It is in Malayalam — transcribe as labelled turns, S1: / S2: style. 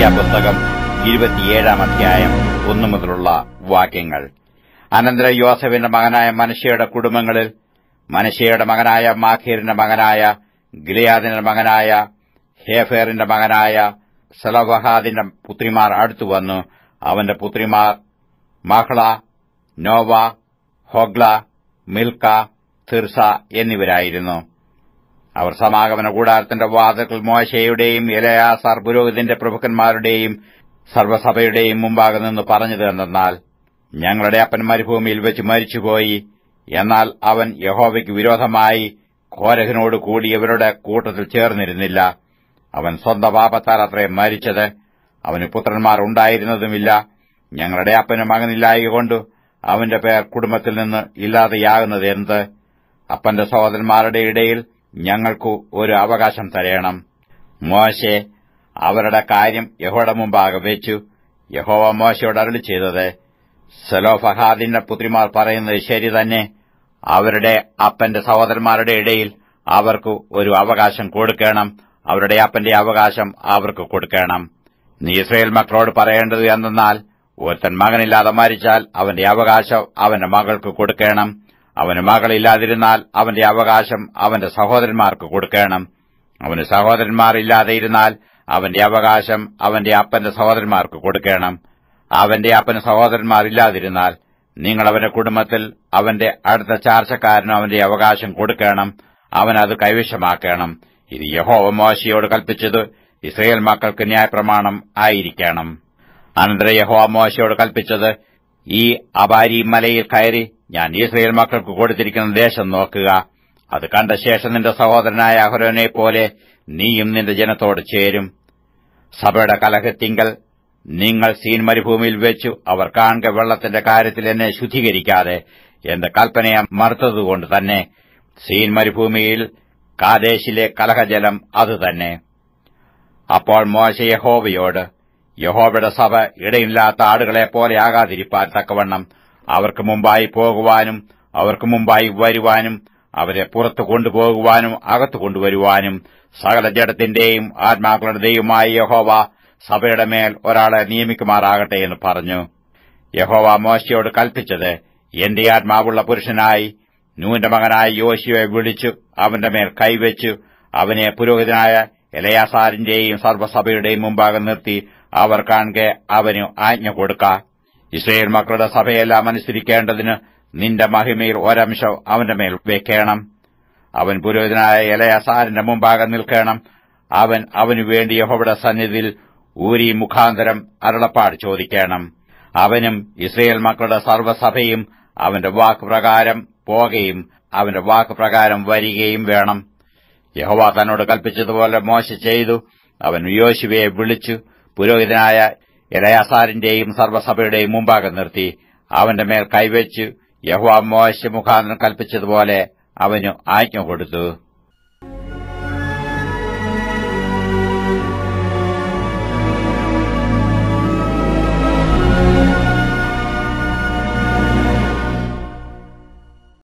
S1: സംഖ്യാപുസ്തകം 27-ാം അധ്യായം 1 മുതലുള്ള വാക്യങ്ങൾ. അനന്തരം യോസേഫിന്റെ മകനായ മനശ്ശെയുടെ കുടുംബങ്ങളിൽ മനശ്ശെയുടെ മകനായ മാഖീറിന്റെ മകനായ ഗിലെയാദിന്റെ മകനായ ഹേഫെറിന്റെ മകനായ സെലോഫഹാദിന്റെ പുത്രിമാർ അടുത്തുവന്നു. അവന്റെ പുത്രിമാർ മഹ്ള, നോവ, ഹൊഗ്ല, മിൽക്ക, തിർസ എന്നിവരായിരുന്നു. അവർ സമാഗമന കൂടാരത്തിന്റെ വാതിൽക്കൽ മോശെയുടെയും എലെയാസാർ പുരോഹിതന്റെ പ്രഭുക്കന്മാരുടെയും സർവ്വസഭയുടെയും മുമ്പാകെ നിന്ന് പറഞ്ഞത് എന്തെന്നാൽ, ഞങ്ങളുടെ അപ്പൻ മരുഭൂമിയിൽ വെച്ച് മരിച്ചുപോയി. എന്നാൽ അവൻ യഹോവയ്ക്ക് വിരോധമായി കോരഹിനോട് കൂടി ഇവരുടെ കൂട്ടത്തിൽ ചേർന്നിരുന്നില്ല. അവൻ സ്വന്തം പാപത്താൽ അത്രേ മരിച്ചത്. അവന് പുത്രന്മാർ ഉണ്ടായിരുന്നതുമില്ല. ഞങ്ങളുടെ അപ്പന് മകനില്ലായകൊണ്ട് അവന്റെ പേർ കുടുംബത്തിൽ നിന്ന് ഇല്ലാതെയാകുന്നത് എന്ത്? അപ്പന്റെ സഹോദരന്മാരുടെ ഇടയിൽ ഞങ്ങൾക്ക് ഒരു അവകാശം തരയണം. മോശെ അവരുടെ കാര്യം യഹോവയുടെ മുമ്പാകെ വെച്ചു. യഹോവ മോശയോട് അരുളി ചെയ്തത്, സെലോഫഹാദിന്റെ പുത്രിമാർ പറയുന്നത് ശരി തന്നെ. അവരുടെ അപ്പന്റെ സഹോദരന്മാരുടെ ഇടയിൽ അവർക്ക് ഒരു അവകാശം കൊടുക്കണം. അവരുടെ അപ്പന്റെ അവകാശം അവർക്ക് കൊടുക്കണം. നീ ഇസ്രായേൽ മക്കളോട് പറയേണ്ടത് എന്തെന്നാൽ, ഒരുത്തൻ മകനില്ലാതെ മരിച്ചാൽ അവന്റെ അവകാശം അവന്റെ മകൾക്ക് കൊടുക്കണം. അവന് മകളില്ലാതിരുന്നാൽ അവന്റെ അവകാശം അവന്റെ സഹോദരന്മാർക്ക് കൊടുക്കണം. അവന് സഹോദരന്മാരില്ലാതെ ഇരുന്നാൽ അവന്റെ അവകാശം അവന്റെ അപ്പന്റെ സഹോദരന്മാർക്ക് കൊടുക്കണം. അവന്റെ അപ്പന് സഹോദരന്മാരില്ലാതിരുന്നാൽ നിങ്ങൾ അവന്റെ കുടുംബത്തിൽ അവന്റെ അടുത്ത ചാർച്ചക്കാരനും അവന്റെ അവകാശം കൊടുക്കണം. അവനത് കൈവശമാക്കണം. ഇത് യഹോവ മോശെയോട് കൽപ്പിച്ചത് ഇസ്രായേൽ മക്കൾക്ക് ന്യായപ്രമാണം ആയിരിക്കണം. അനന്തരം യഹോവ മോശെയോട് കൽപ്പിച്ചത്, ഈ അബാരീം മലയിൽ കയറി ഞാൻ ഇസ്രായേൽ മക്കൾക്ക് കൊടുത്തിരിക്കുന്ന ദേശം നോക്കുക. അത് കണ്ട ശേഷം നിന്റെ സഹോദരനായ അഹരോനെ പോലെ നീയും നിന്റെ ജനത്തോട് ചേരും. സഭയുടെ കലഹത്തിങ്കൽ നിങ്ങൾ സീൻ മരുഭൂമിയിൽ വെച്ചു അവർ കാണുക വെള്ളത്തിന്റെ കാര്യത്തിൽ എന്നെ ശുദ്ധീകരിക്കാതെ എന്റെ കൽപ്പനയെ മറുത്തതുകൊണ്ട് തന്നെ സീൻ മരുഭൂമിയിൽ കാദേശിലെ കലഹജലം അതുതന്നെ. അപ്പോൾ മോശെ യഹോവയോട്, യഹോവയുടെ സഭ ഇടയില്ലാത്ത ആടുകളെപ്പോലെ ആകാതിരിപ്പാൻ തക്കവണ്ണം അവർക്ക് മുമ്പായി പോകുവാനും അവർക്ക് മുമ്പായി വരുവാനും അവരെ പുറത്തു കൊണ്ടുപോകുവാനും അകത്തു കൊണ്ടുവരുവാനും സകല ജഡത്തിന്റെയും ആത്മാക്കളുടെ ദൈവമായ യഹോവ സഭയുടെ മേൽ ഒരാളെ നിയമിക്കുമാറാകട്ടെ എന്ന് പറഞ്ഞു. യഹോവ മോശെയോട് കൽപ്പിച്ചത്, എന്റെ ആത്മാവുള്ള പുരുഷനായി നൂന്റെ മകനായ യോശുവയെ വിളിച്ചു അവന്റെ മേൽ കൈവച്ചു അവനെ പുരോഹിതനായ എലെയാസാരിന്റെയും സർവ്വസഭയുടെയും മുമ്പാകെ നിർത്തി അവർ കാണെ അവന് ആജ്ഞ കൊടുക്ക. ഇസ്രായേൽ മക്കളുടെ സഭയെല്ലാം അനുസരിക്കേണ്ടതിന് നിന്റെ മഹിമയിൽ ഒരംശം അവന്റെ മേൽ വെക്കണം. അവൻ പുരോഹിതനായ എലെയാസാരിന്റെ മുമ്പാകെ നിൽക്കണം. അവൻ അവനുവേണ്ടി യഹോവയുടെ സന്നിധിയിൽ ഊരീം മുഖാന്തരം അരുളപ്പാട് ചോദിക്കണം. അവനും ഇസ്രായേൽ മക്കളുടെ സർവ്വസഭയും അവന്റെ വാക്കുപ്രകാരം പോകുകയും അവന്റെ വാക്കുപ്രകാരം വരികയും വേണം. യഹോവ തന്നോട് കൽപ്പിച്ചതുപോലെ മോശെ ചെയ്തു. അവൻ യോശുവയെ വിളിച്ചു പുരോഹിതനായ എലെയാസാരിന്റെയും സർവ്വസഭയുടെയും മുമ്പാകെ നിർത്തി അവന്റെ മേൽ കൈവച്ചു യഹോവ മോശെ മുഖാന്തരം കൽപ്പിച്ചതുപോലെ അവന് ആജ്ഞ കൊടുത്തു.